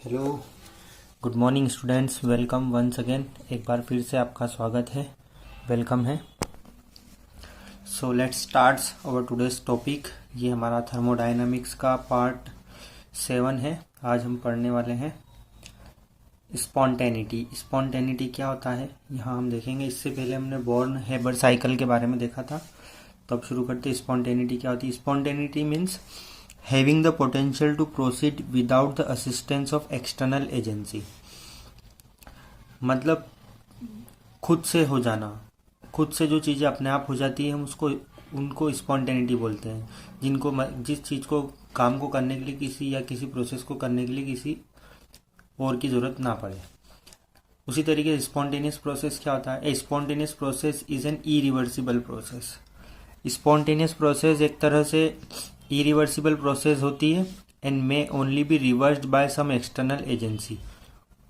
Hello, good morning students. Welcome once again. एक बार फिर से आपका स्वागत है, वेलकम है। So let's start our today's topic. ये हमारा थर्मोडायनामिक्स का पार्ट 7 है। आज हम पढ़ने वाले हैं स्पॉन्टेनिटी। स्पॉन्टेनिटी क्या होता है यहाँ हम देखेंगे। इससे पहले हमने बॉर्न हेबर साइकिल के बारे में देखा था, तो अब शुरू करते हैं। स्पॉन्टेनिटी क्या होती है? Spontaneity means having the potential to proceed without the assistance of external agency। मतलब खुद से हो जाना, खुद से जो चीज़ें अपने आप हो जाती है हम उनको स्पॉन्टेनिटी बोलते हैं। जिनको जिस चीज़ को काम को करने के लिए किसी प्रोसेस को करने के लिए किसी और की ज़रूरत ना पड़े। उसी तरीके से स्पॉन्टेनियस प्रोसेस क्या होता है? A spontaneous process is an irreversible process. Spontaneous process एक तरह से इरिवर्सिबल प्रोसेस होती है and may only be reversed by some external agency.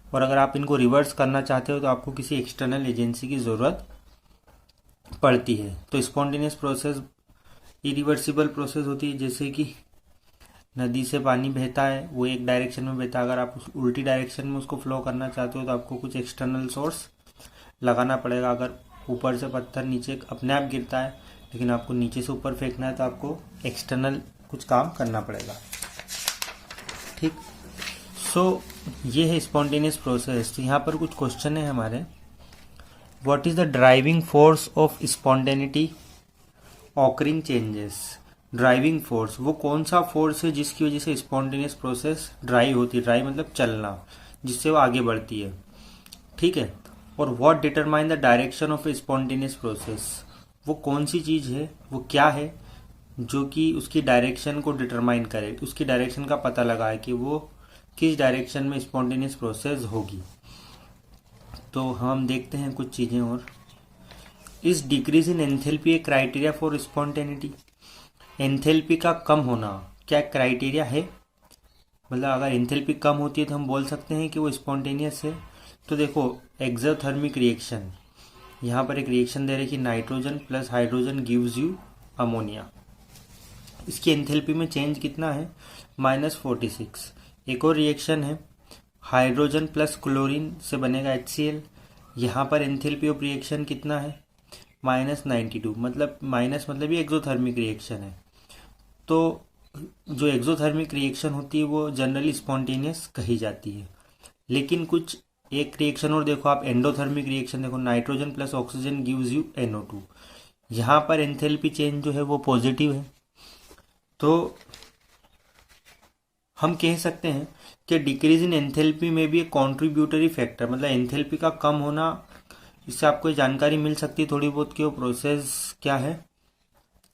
और अगर आप इनको रिवर्स करना चाहते हो तो आपको किसी एक्सटर्नल एजेंसी की ज़रूरत पड़ती है। तो स्पॉन्टेनियस प्रोसेस इरिवर्सिबल प्रोसेस होती है। जैसे कि नदी से पानी बहता है, वो एक डायरेक्शन में बहता है। अगर आप उस उल्टी डायरेक्शन में उसको फ्लो करना चाहते हो तो आपको कुछ एक्सटर्नल सोर्स लगाना पड़ेगा। अगर ऊपर से पत्थर नीचे अपने आप गिरता है लेकिन आपको नीचे से ऊपर फेंकना है तो आपको एक्सटर्नल कुछ काम करना पड़ेगा। ठीक। सो ये है स्पॉन्टेनियस प्रोसेस। तो यहाँ पर कुछ क्वेश्चन है हमारे। What is the driving force of spontaneity occurring changes? Driving force वो कौन सा फोर्स है जिसकी वजह से स्पॉन्टेनियस प्रोसेस ड्राइव होती है? ड्राइव मतलब चलना, जिससे वो आगे बढ़ती है। ठीक है। और what determine the direction of A spontaneous process? वो कौन सी चीज़ है, वो क्या है जो कि उसकी डायरेक्शन को डिटरमाइन करे, उसकी डायरेक्शन का पता लगाए कि वो किस डायरेक्शन में स्पॉन्टेनियस प्रोसेस होगी। तो हम देखते हैं कुछ चीज़ें और। इस decrease in enthalpy A criteria for spontaneity? Enthalpy का कम होना क्या क्राइटेरिया है? मतलब अगर एंथैल्पी कम होती है तो हम बोल सकते हैं कि वो स्पॉन्टेनियस है। तो देखो, एक्सोथर्मिक रिएक्शन, यहाँ पर एक रिएक्शन दे रहे कि nitrogen plus hydrogen gives you ammonia. इसकी एंथैल्पी में चेंज कितना है? -46। एक और रिएक्शन है, हाइड्रोजन प्लस क्लोरीन से बनेगा HCl। यहाँ पर एंथैल्पी ऑफ रिएक्शन कितना है? -92। मतलब माइनस मतलब ये एक्सोथर्मिक रिएक्शन है। तो जो एक्सोथर्मिक रिएक्शन होती है वो जनरली स्पॉन्टेनियस कही जाती है। लेकिन कुछ एक रिएक्शन और देखो आप, एंडोथर्मिक रिएक्शन देखो, nitrogen plus oxygen gives you NO2। यहाँ पर एंथैल्पी चेंज जो है वो पॉजिटिव है। तो हम कह सकते हैं कि डिक्रीज इन एंथैल्पी में भी एक कॉन्ट्रीब्यूटरी फैक्टर, मतलब एंथैल्पी का कम होना, इससे आपको जानकारी मिल सकती है थोड़ी बहुत कि वो प्रोसेस क्या है,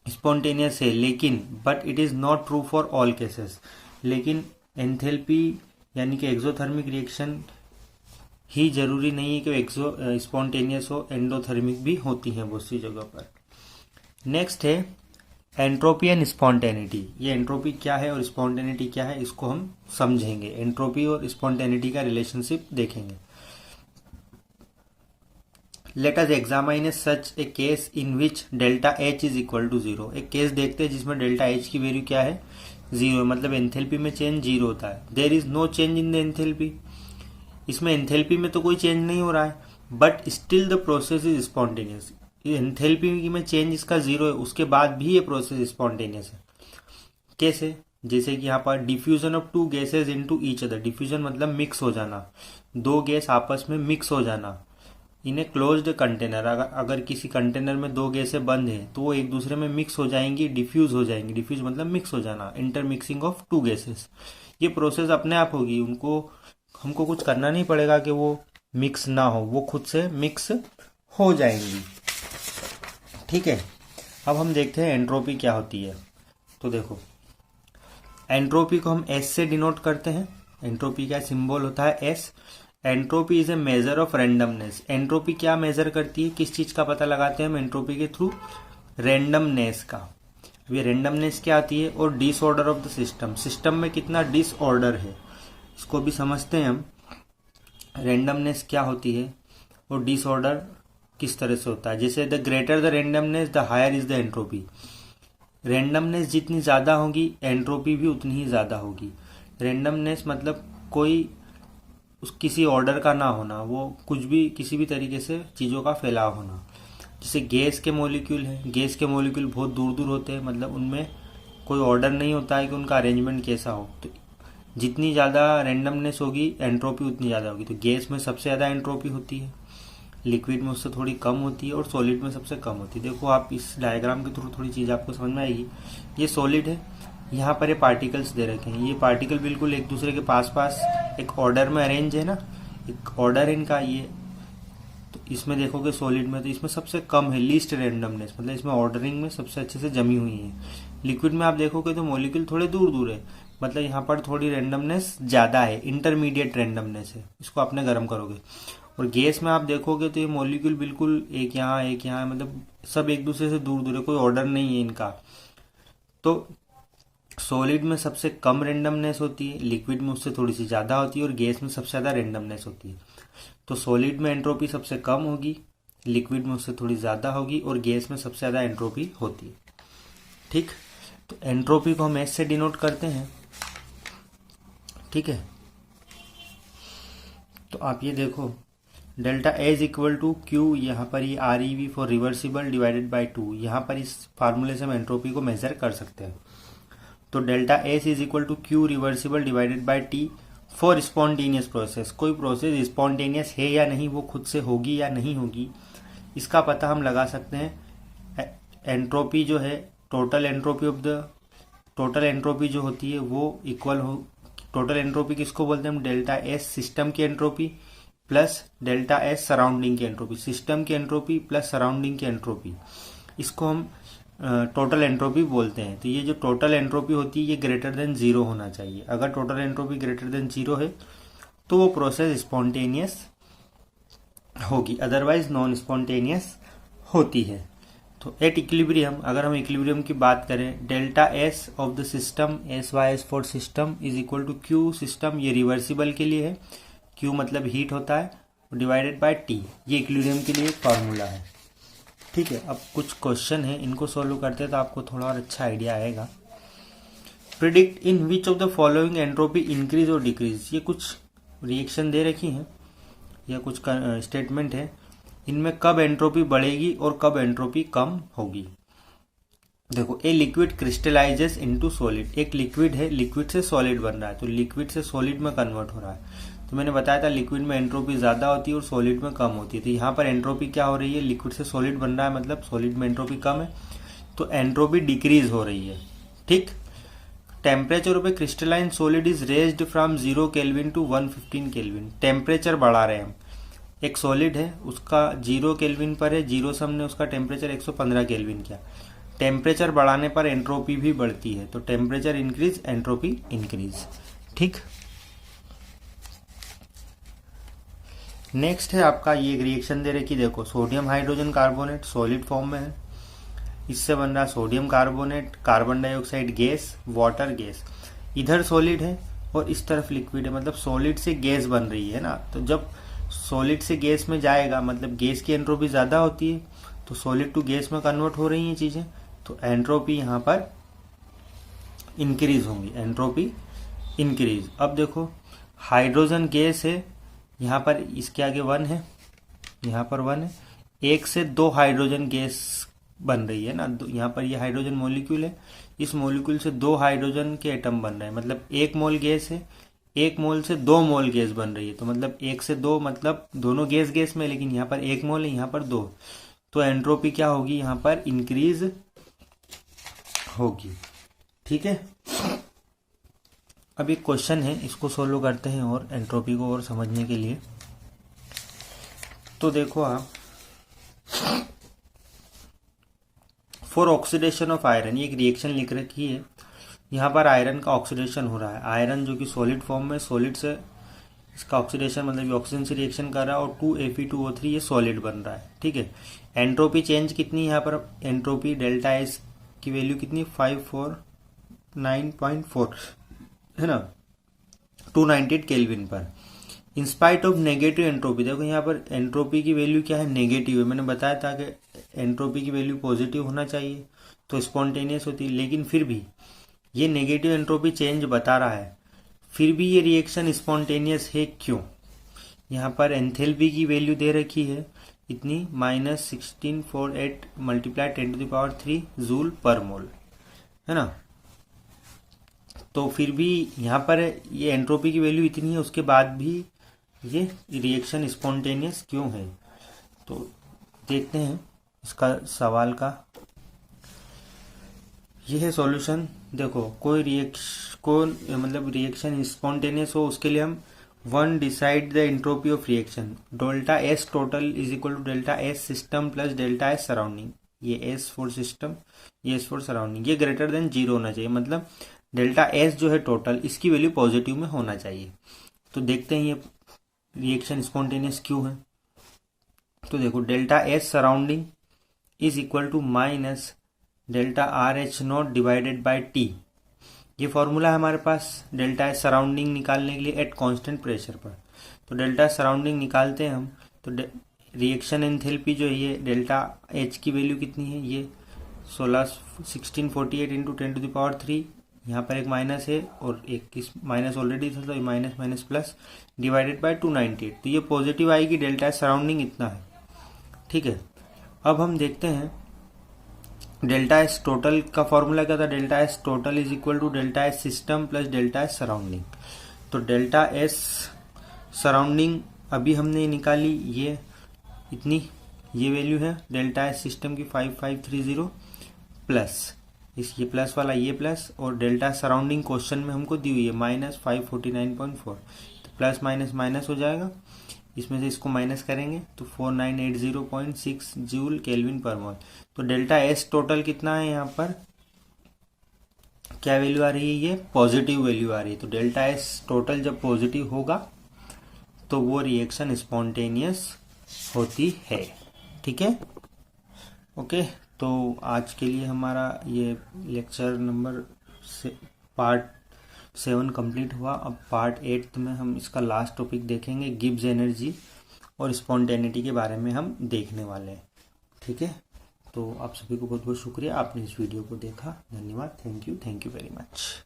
स्पॉन्टेनियस है। लेकिन but it is not true for all cases. लेकिन एंथैल्पी यानी कि एक्सोथर्मिक रिएक्शन ही जरूरी नहीं है कि स्पॉन्टेनियस हो, एंडोथर्मिक भी होती हैं बहुत सी जगह पर। नेक्स्ट है एंट्रोपी एंड स्पॉन्टेनिटी। ये एंट्रोपी क्या है और स्पॉन्टेनिटी क्या है, इसको हम समझेंगे। एंट्रोपी और स्पॉन्टेनिटी का रिलेशनशिप देखेंगे। Let us examine such a case in which delta H is equal to 0। एक केस देखते हैं जिसमें डेल्टा H की वैल्यू क्या है? 0। मतलब एंथैल्पी में चेंज 0 होता है। There is no change in the enthalpy. इसमें एंथैल्पी में तो कोई चेंज नहीं हो रहा है, but still the process is spontaneous. Enthalpy में चेंज इसका 0 है, उसके बाद भी ये प्रोसेस स्पॉन्टेनियस है। कैसे? जैसे कि यहाँ पर diffusion of 2 gases into each other. Diffusion मतलब मिक्स हो जाना, 2 गैस आपस में मिक्स हो जाना इन ए क्लोज्ड कंटेनर। अगर किसी कंटेनर में 2 गैसें बंद है तो वो एक दूसरे में मिक्स हो जाएंगी, डिफ्यूज हो जाएंगी। डिफ्यूज मतलब मिक्स हो जाना, इंटरमिक्सिंग ऑफ 2 गैसेस। ये प्रोसेस अपने आप होगी, हमको कुछ करना नहीं पड़ेगा कि वो मिक्स ना हो, वो खुद से मिक्स हो जाएंगी। ठीक है। अब हम देखते हैं एंट्रोपी क्या होती है। तो देखो, एंट्रोपी को हम S से डिनोट करते हैं। एंट्रोपी का सिंबल होता है S। Entropy is a measure of randomness. Entropy क्या मेजर करती है, किस चीज का पता लगाते हैं हम एंट्रोपी के थ्रू? रैंडमनेस का। ये रैंडमनेस क्या आती है? और disorder of the system. System में कितना डिसऑर्डर है, इसको भी समझते हैं हम। रैंडमनेस क्या होती है और डिसऑर्डर किस तरह से होता है। जैसे the greater the randomness the higher is the entropy. Randomness जितनी ज़्यादा होगी एंट्रोपी भी उतनी ही ज़्यादा होगी। रैंडमनेस मतलब कोई उस किसी ऑर्डर का ना होना, वो कुछ भी किसी भी तरीके से चीज़ों का फैलाव होना। जैसे गैस के मॉलिक्यूल हैं, गैस के मॉलिक्यूल बहुत दूर दूर होते हैं, मतलब उनमें कोई ऑर्डर नहीं होता है कि उनका अरेंजमेंट कैसा हो, तो जितनी ज़्यादा रेंडमनेस होगी एंट्रोपी उतनी ज़्यादा होगी। तो गैस में सबसे ज़्यादा एंट्रोपी होती है, लिक्विड में उससे थोड़ी कम होती है और सॉलिड में सबसे कम होती है। देखो आप इस डायग्राम के थ्रू थोड़ी चीज़ आपको समझ में आएगी। ये सॉलिड है, यहाँ पर ये पार्टिकल्स दे रखे हैं, ये पार्टिकल बिल्कुल एक दूसरे के पास पास एक ऑर्डर में अरेंज है ना, एक ऑर्डर है इनका ये। तो इसमें देखोगे सॉलिड में तो इसमें सबसे कम है, लीस्ट रेंडमनेस, मतलब इसमें ऑर्डरिंग में सबसे अच्छे से जमी हुई है। लिक्विड में आप देखोगे तो मॉलिक्यूल थोड़े दूर दूर है, मतलब यहाँ पर थोड़ी रेंडमनेस ज़्यादा है, इंटरमीडिएट रेंडमनेस है, इसको आपने गर्म करोगे। और गैस में आप देखोगे तो ये मॉलिक्यूल बिल्कुल एक यहाँ, मतलब सब एक दूसरे से दूर दूर है, कोई ऑर्डर नहीं है इनका। तो सॉलिड में सबसे कम रेंडमनेस होती है, लिक्विड में उससे थोड़ी सी ज़्यादा होती है और गैस में सबसे ज़्यादा रेंडमनेस होती है। तो सॉलिड में एंट्रोपी सबसे कम होगी, लिक्विड में उससे थोड़ी ज़्यादा होगी और गैस में सबसे ज़्यादा एंट्रोपी होती है। ठीक, तो एंट्रोपी को हम एस से डिनोट करते हैं। ठीक है, तो आप ये देखो delta A is equal to q, यहाँ पर ये R E V for reversible divided by 2, यहाँ पर इस फार्मूले से हम एंट्रोपी को मेजर कर सकते हैं। तो delta S is equal to q reversible divided by T for spontaneous process. कोई प्रोसेस स्पॉन्टेनियस है या नहीं, वो खुद से होगी या नहीं होगी, इसका पता हम लगा सकते हैं। एंट्रोपी जो है, टोटल एंट्रोपी जो होती है वो इक्वल हो, टोटल एंट्रोपी किसको बोलते हैं हम, डेल्टा एस सिस्टम की entropy plus delta S surrounding की एंट्रोपी, सिस्टम की एंट्रोपी प्लस सराउंडिंग की एंट्रोपी, इसको हम टोटल एंट्रोपी बोलते हैं। तो ये जो टोटल एंट्रोपी होती है ये ग्रेटर देन 0 होना चाहिए। अगर टोटल एंट्रोपी ग्रेटर देन 0 है तो वो प्रोसेस स्पॉन्टेनियस होगी, अदरवाइज नॉन स्पॉन्टेनियस होती है। तो एट इक्विलिब्रियम, अगर हम इक्विलिब्रियम की बात करें, delta S of the system, S Y S for system is equal to q system, ये रिवर्सिबल के लिए है, क्यू मतलब हीट होता है, डिवाइडेड बाय टी, ये इक्विलिब्रियम के लिए एक फार्मूला है। ठीक है, अब कुछ क्वेश्चन है, इनको सॉल्व करते हैं तो आपको थोड़ा और अच्छा आइडिया आएगा। Predict in which of the following entropy increase और डिक्रीज, ये कुछ रिएक्शन दे रखी हैं या कुछ स्टेटमेंट है, इनमें कब एंट्रोपी बढ़ेगी और कब एंट्रोपी कम होगी। देखो, a liquid crystallises into solid, एक लिक्विड है, लिक्विड से सॉलिड बन रहा है, तो लिक्विड से सॉलिड में कन्वर्ट हो रहा है। तो मैंने बताया था लिक्विड में एंट्रोपी ज्यादा होती है और सॉलिड में कम होती है। तो यहाँ पर एंट्रोपी क्या हो रही है, लिक्विड से सॉलिड बन रहा है, मतलब सॉलिड में एंट्रोपी कम है, तो एंट्रोपी डिक्रीज हो रही है। ठीक, temperature of a crystalline solid is raised from 0 kelvin to 115 kelvin, temperature बढ़ा रहे हैं हम। एक सॉलिड है, उसका 0 केल्विन पर है, 0 से हमने उसका टेम्परेचर 115 केल्विन किया, टेम्परेचर बढ़ाने पर एंट्रोपी भी बढ़ती है, तो टेम्परेचर इंक्रीज एंट्रोपी इंक्रीज। ठीक, नेक्स्ट है आपका ये एक रिएक्शन दे रखी, देखो sodium hydrogen carbonate solid form में है, इससे बन रहा sodium carbonate, carbon dioxide gas, water gas, इधर सॉलिड है और इस तरफ लिक्विड है, मतलब सॉलिड से गैस बन रही है ना। तो जब सॉलिड से गैस में जाएगा, मतलब गैस की एंट्रोपी ज्यादा होती है, तो सॉलिड टू गैस में कन्वर्ट हो रही हैं चीजें, तो एंट्रोपी यहाँ पर इंक्रीज होंगी, एंट्रोपी इंक्रीज। अब देखो हाइड्रोजन गैस है, यहाँ पर इसके आगे 1 है, यहाँ पर 1 है, 1 से 2 हाइड्रोजन गैस बन रही है ना। यहाँ पर ये हाइड्रोजन मॉलिक्यूल है, इस मॉलिक्यूल से 2 हाइड्रोजन के एटम बन रहे हैं, मतलब 1 मोल गैस है, 1 मोल से 2 मोल गैस बन रही है, तो मतलब 1 से 2 मतलब दोनों गैस गैस में, लेकिन यहाँ पर 1 मोल है, यहाँ पर 2, तो एंट्रोपी क्या होगी, यहाँ पर इंक्रीज होगी। ठीक है, अब एक क्वेश्चन है, इसको सोल्व करते हैं और एंट्रोपी को और समझने के लिए। तो देखो आप, फॉर ऑक्सीडेशन ऑफ आयरन, ये एक रिएक्शन लिख रखी है, यहाँ पर आयरन का ऑक्सीडेशन हो रहा है, आयरन जो कि सॉलिड फॉर्म में, सॉलिड से इसका ऑक्सीडेशन मतलब ऑक्सीजन से रिएक्शन कर रहा है और 2Fe2O3 ये सॉलिड बन रहा है। ठीक है, एंट्रोपी चेंज कितनी, यहाँ पर एंट्रोपी डेल्टा एस की वैल्यू कितनी, 549.4 है ना, 298 केल्विन पर, इंस्पाइट ऑफ नेगेटिव एंट्रोपी। देखो यहाँ पर एंट्रोपी की वैल्यू क्या है, नेगेटिव है, मैंने बताया था कि एंट्रोपी की वैल्यू पॉजिटिव होना चाहिए तो स्पॉन्टेनियस होती है, लेकिन फिर भी ये नेगेटिव एंट्रोपी चेंज बता रहा है, फिर भी ये रिएक्शन स्पॉन्टेनियस है, क्यों, यहाँ पर एंथैल्पी की वैल्यू दे रखी है इतनी -1648 मल्टीप्लाई 10⁻³ जूल पर मोल, है ना। तो फिर भी यहाँ पर ये एंट्रोपी की वैल्यू इतनी है, उसके बाद भी ये रिएक्शन स्पॉन्टेनियस क्यों है। तो देखते हैं इसका सवाल का। ये है सॉल्यूशन। देखो कोई रिएक्शन स्पॉन्टेनियस हो, उसके लिए हम one decide the entropy of reaction delta S total is equal to delta S system plus delta S surrounding. ये एस फॉर सिस्टम, ये एस फॉर सराउंडिंग, ये ग्रेटर देन 0 होना चाहिए। मतलब डेल्टा एस जो है टोटल, इसकी वैल्यू पॉजिटिव में होना चाहिए। तो देखते हैं ये रिएक्शन स्पॉन्टेनियस क्यों है। तो देखो delta S surrounding is equal to minus delta R H not divided by T. ये फॉर्मूला है हमारे पास डेल्टा एस सराउंडिंग निकालने के लिए एट कांस्टेंट प्रेशर पर। तो डेल्टा सराउंडिंग निकालते हैं हम, तो रिएक्शन एंथैल्पी जो है ये डेल्टा एच की वैल्यू कितनी है, ये 1648 इंटू 10⁻³। यहाँ पर एक माइनस है और एक इस माइनस ऑलरेडी था, तो minus minus plus divided by 298। तो ये पॉजिटिव आएगी, डेल्टा एस सराउंडिंग इतना है, ठीक है। अब हम देखते हैं डेल्टा एस टोटल का फॉर्मूला क्या था। Delta S total is equal to delta S system plus delta S surrounding. तो डेल्टा एस सराउंडिंग अभी हमने निकाली, ये इतनी ये वैल्यू है डेल्टा एस सिस्टम की 5530 प्लस ये प्लस वाला ये प्लस, और डेल्टा सराउंडिंग क्वेश्चन में हमको दी हुई है -549.4। तो प्लस माइनस माइनस हो जाएगा, इसमें से इसको माइनस करेंगे तो 4980.6 जूल केल्विन पर मोल। तो डेल्टा एस टोटल कितना है, यहाँ पर क्या वैल्यू आ रही है, ये पॉजिटिव वैल्यू आ रही है। तो डेल्टा एस टोटल जब पॉजिटिव होगा तो वो रिएक्शन स्पॉन्टेनियस होती है, ठीक है। ओके, तो आज के लिए हमारा ये लेक्चर नंबर पार्ट 7 कंप्लीट हुआ। अब पार्ट 8 में हम इसका लास्ट टॉपिक देखेंगे, गिब्स एनर्जी और स्पॉन्टेनिटी के बारे में हम देखने वाले हैं, ठीक है। तो आप सभी को बहुत बहुत शुक्रिया, आपने इस वीडियो को देखा। धन्यवाद, थैंक यू वेरी मच।